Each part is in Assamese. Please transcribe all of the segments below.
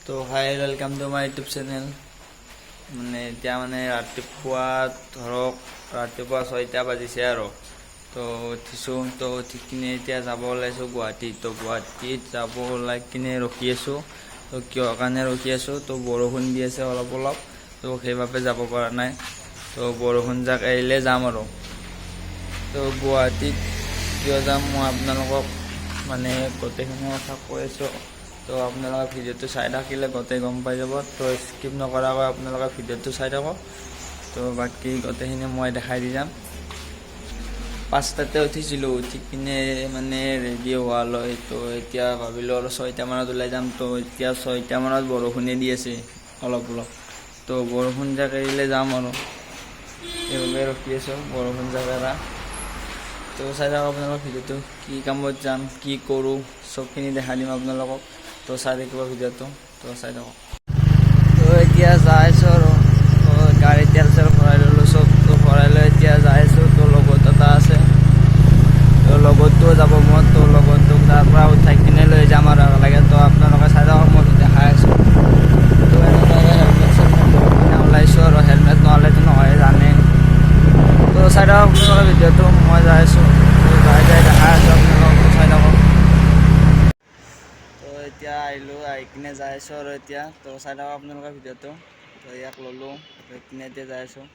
তো hi welcome to my YouTube channel. এতিয়া ৰাতিপুৱা ধৰক ৰাতিপুৱা 6টা বাজিছে আৰু তো উঠিছোঁ। তো উঠি কিনে এতিয়া যাব ওলাইছোঁ গুৱাহাটীত। তো গুৱাহাটীত যাব ওলাই কিনে ৰখি আছোঁ। তো কিহৰ কাৰণে ৰখি আছোঁ, তো বৰষুণ দি আছে অলপ অলপ, তো সেইবাবে যাব পৰা নাই। তো বৰষুণ যাক এৰিলে যাম আৰু। তো গুৱাহাটীত কিয় যাম মই আপোনালোকক গোটেইখিনি কথা কৈ আছোঁ। তো আপোনালোকে ভিডিঅ'টো চাই থাকিলে গোটেই গম পাই যাব। তো স্কিপ নকৰাকৈ আপোনালোকে ভিডিঅ'টো চাই থাকক। তো বাকী গোটেইখিনি মই দেখাই দি যাম। 5টাতে উঠিছিলোঁ, উঠি কিনে ৰেডি হোৱালৈ তো এতিয়া ভাবিলোঁ আৰু 6টা মানত ওলাই যাম। তো এতিয়া 6টা মানত বৰষুণে দি আছে অলপ অলপ। তো বৰষুণ যাক এৰিলে যাম আৰু, সেইবাবে ৰখি আছোঁ বৰষুণ যাক এৰা। তো চাই থাকক আপোনালোকৰ ভিডিঅ'টো, কি কামত যাম, কি কৰোঁ, চবখিনি দেখাই দিম আপোনালোকক। তো চাই থাকিব ভিডিঅ'টো, তো চাই থাকক। তো এতিয়া যাই আছোঁ আৰু, তো গাড়ী তেল চেল ভৰাই ল'লোঁ চব। তো ভৰাই লৈ এতিয়া যাই আছোঁ। তো লগত এটা আছে, তো লগতটোও যাব মই। তো লগতটোক তাৰ পৰা উঠাই কিনে লৈ যাম আৰু একেলগে। তো আপোনালোকে চাই থাকক, মই দেখাই আছোঁ। তো এনেকৈ হেলমেট চেলমেট লৈ কিনে ওলাইছোঁ আৰু, হেলমেট নহ'লেতো নহয় জানে। তো চাই থাকক আপোনালোকৰ ভিডিঅ'টো, মই যাই আছোঁ। তো যাই দেখাই আছোঁ আপোনালোকক, চাই থাকক। তো এতিয়া আহিলোঁ, আহি কিনে যাই আছোঁ আৰু এতিয়া। তো চাই থাকক আপোনালোকৰ ভিডিঅ'টো। তো ইয়াক ল'লোঁ, লৈ কিনে এতিয়া যাই আছোঁ।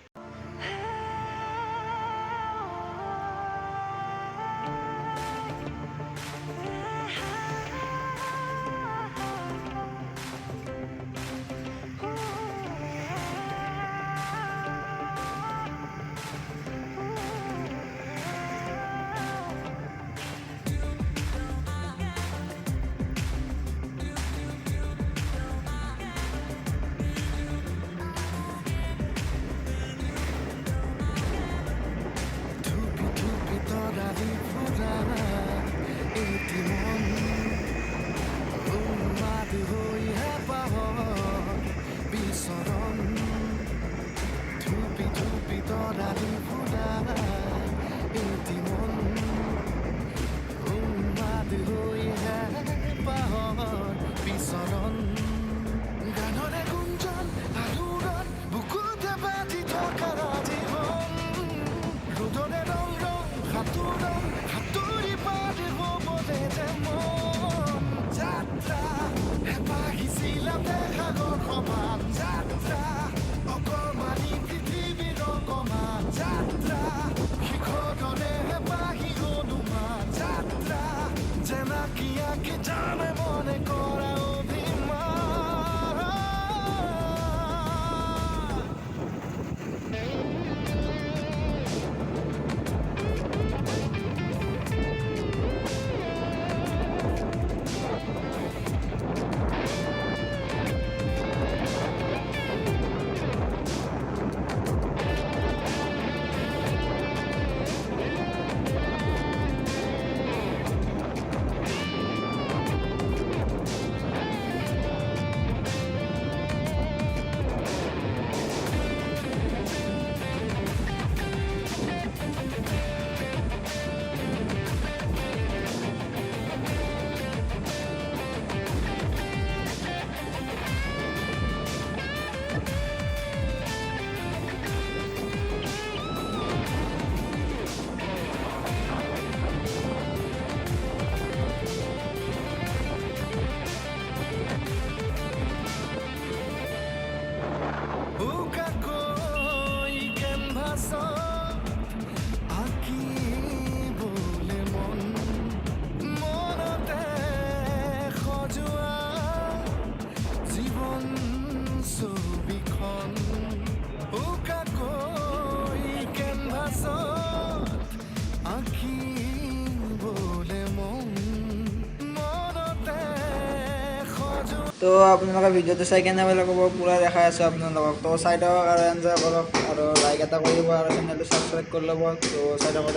তো আপোনালোকে ভিডিঅ'টো চাই কেনে ক'ব, পূৰা দেখাই আছোঁ আপোনালোকক। তো চাই থাকক আৰু এনজয় কৰক, আৰু লাইক এটা কৰিব, আৰু চেনেলটো ছাবস্ক্ৰাইব কৰি ল'ব। তো চাই থাকক।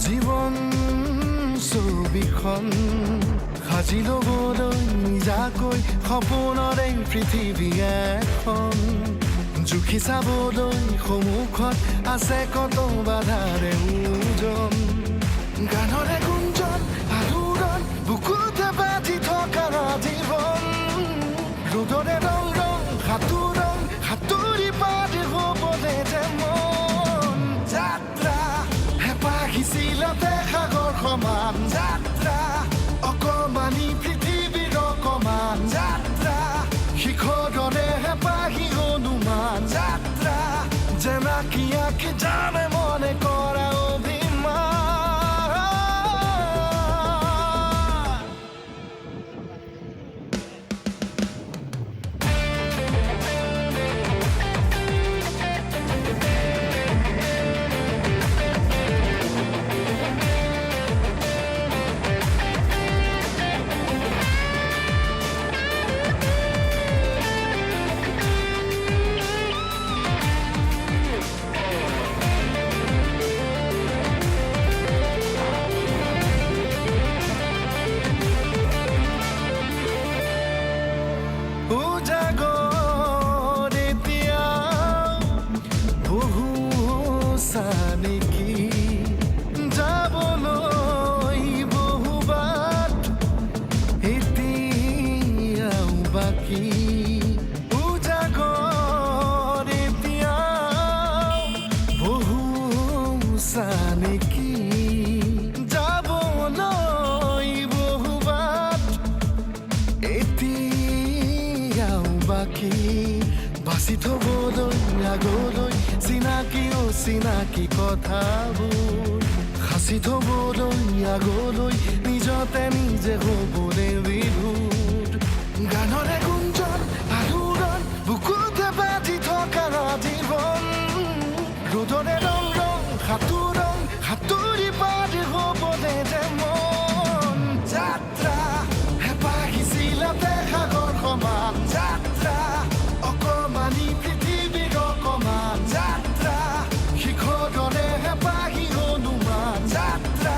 জীৱন ছবিখন সাজি ল'বলৈ নিজাকৈ সপোনৰ এই পৃথিৱী এখন জুখি চাবলৈ সন্মুখত আছে কত বাধাৰে ওজন গানৰে গুঞ্জন আলোড়ন বুকুতে বাজি থকা জীৱন ৰ'দৰে ৰং ৰং সাঁতোৰং সাঁতুৰি পাৰ হ'বলে যে মন যাত্ৰা হেঁপাহিছিলতে সাগৰ সমান যাত্ৰা অকমানি পৃথিৱীৰ অকমান যাত্ৰা শিখৰৰে হেঁপাহি হনুমান যাত্ৰা জেনাকি আঁকি জানে মনে কৰা অভিমান উজাগৰ এতিয়া বহু নেকি যাবলৈ বহু বাট এতিয়াও বাকী উজাগৰ এতিয়া বহু নেকি যাবলৈ বহু বাট এতিয়াও বাকী বাচি থ'বলৈ আগলৈ চিনাকি অচিনাকি কথাবোৰ সাঁচি থ'বলৈ আগলৈ নিজতে নিজে হ'বলৈ বিভোৰ গানৰে গুঞ্জন আলোড়ন বুকুতে বাজি থকা জীৱন ৰ'দৰে ৰং ৰং সাঁতোৰং সাঁতুৰি পাৰ হ'বলৈ যে মন যাত্ৰা হেঁপাহিছিলতে সাগৰ সমান যাত্ৰা অকমানি পৃথিৱীৰ অকমান যাত্ৰা শিখৰৰে হেঁপাহি হনুমান যাত্ৰা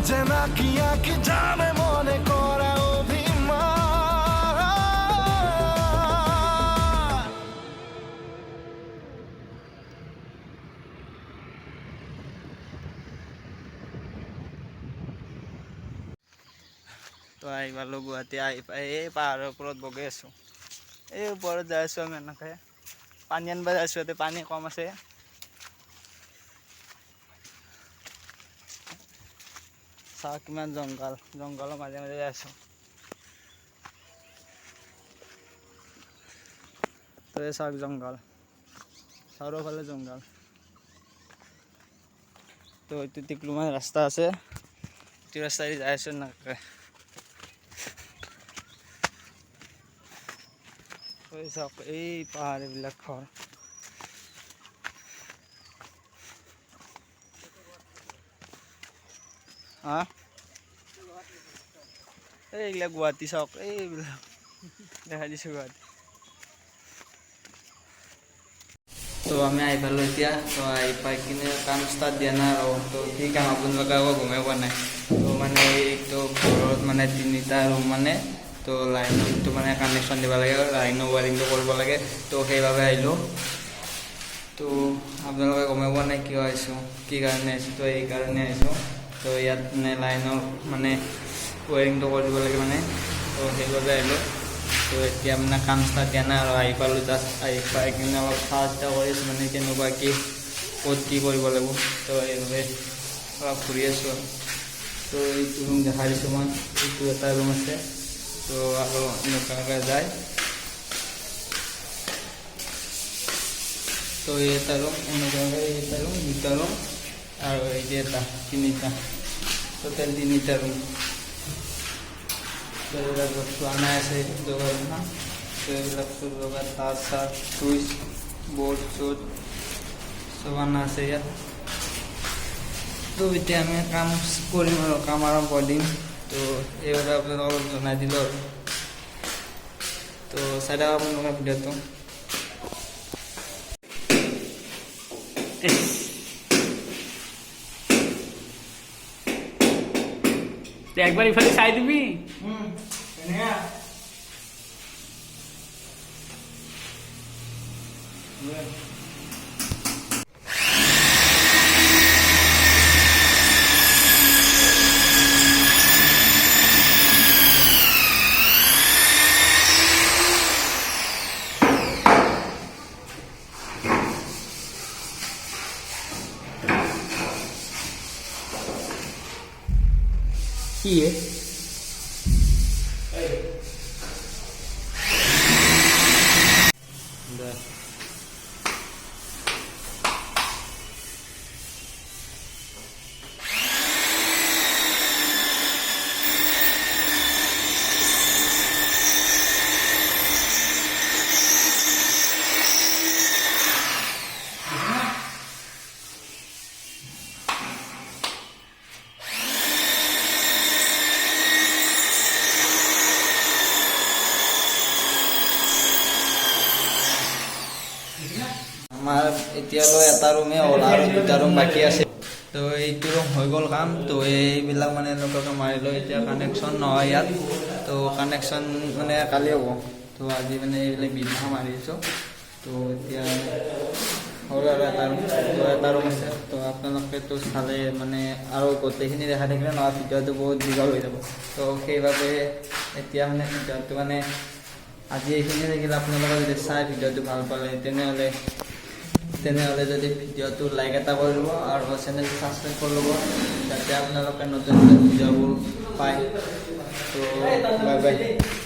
জেনাকি আঁকি জানে মনে কৰা অভিমান তো আহি পালোঁ গুৱাহাটী আহি পাই এই পাহাৰৰ ওপৰত বগৈ আছোঁ এই ওপৰত যাই আছোঁ আমি এনেকৈ পানী আনিব যাইছোঁ ইয়াতে পানী কম আছে চাওঁ কিমান জংঘলৰ মাজে মাজে যাই আছোঁ তো এই চাওক জংঘল চাৰিওফালে জংঘল তো এইটো টিকলুমান ৰাস্তা আছে এইটো ৰাস্তাদি যাই আছোঁ এনেকৈ চাওক এই পাহাৰ এইবিলাক ঘৰ হা এইবিলাক গুৱাহাটী চাওক এইবিলাক দেখা দিছোঁ গুৱাহাটী তো আমি আহি পালোঁ এতিয়া তো আহি পাই কিনে কাম ষ্টাৰ্ট দিয়া নাই আৰু তো কি কাম আপোনালোকে আকৌ গমেই পোৱা নাই তো মানে এইটো ঘৰত মানে 3টা ৰুম মানে তো লাইনটো মানে কানেকশ্যন দিব লাগে লাইনৰ ৱাৰিংটো কৰিব লাগে তো সেইবাবে আহিলোঁ তো আপোনালোকে গমেই পোৱা নাই কিয় আহিছোঁ কি কাৰণে আহিছোঁ তো এই কাৰণে আহিছোঁ তো ইয়াত মানে লাইনৰ মানে ৱাৰিংটো কৰি দিব লাগে মানে তো সেইবাবে আহিলোঁ তো এতিয়া মানে কাম ষ্টাৰ্ট দিয়া নাই আৰু আহি পালোঁ জাষ্ট আহি পাই কিনে অলপ চাহ চিতা কৰি আছোঁ মানে কেনেকুৱা কি ক'ত কি কৰিব লাগিব তো এইভাবে অলপ ঘূৰি আছোঁ আৰু তো এইটো ৰুম দেখাই দিছোঁ মই এইটো এটা ৰুম আছে তো আৰু এনেকুৱাকৈ যায় তো এই এটা ৰুম এনেকুৱাকৈ এটা ৰুম 2টা ৰুম আৰু এই যে এটা 3টা টোটেল 3টা ৰুম তো এইবিলাক বস্তু আনাই আছে যোগাৰ না তো এইবিলাক চব যোগাৰ তাৰ চাৰ চুইচ বোৰ্ড চুট চব আনা আছে ইয়াত তো এতিয়া আমি কাম কৰিম আৰু কাম আৰম্ভ দিম তো এইবাবে আপোনালোকক অলপ জনাই দিলোঁ আৰু তো চাই থাকক আপোনালোকৰ ভিডিঅ'টো একবাৰ ইফালে চাই দিবি কি হে আমাৰ এতিয়ালৈ এটা ৰুমে হ'ল আৰু দুটা ৰুম বাকী আছে তো এইটো ৰুম হৈ গ'ল কাম তো এইবিলাক মানে এনেকুৱাকৈ মাৰিলোঁ এতিয়া কানেকশ্যন নহয় ইয়াত তো কানেকশ্যন মানে কালি হ'ব তো আজি মানে এইবিলাক বিধা মাৰিছোঁ তো এতিয়া সৰু আৰু এটা ৰুম আছে তো আপোনালোকেতো চালে মানে আৰু গোটেইখিনি দেখা থাকিলে নহয় ভিডিঅ'টো বহুত দীঘল হৈ যাব তো সেইবাবে এতিয়া মানে ভিডিঅ'টো মানে আজি এইখিনি থাকিলে আপোনালোকে যদি চাই ভিডিঅ'টো ভাল পালে তেনেহ'লে যদি ভিডিঅ'টো লাইক এটা কৰি দিব আৰু চেনেলটো ছাবস্ক্ৰাইব কৰি ল'ব যাতে আপোনালোকে নতুন নতুন ভিডিঅ'বোৰ পায় তো বাই বাই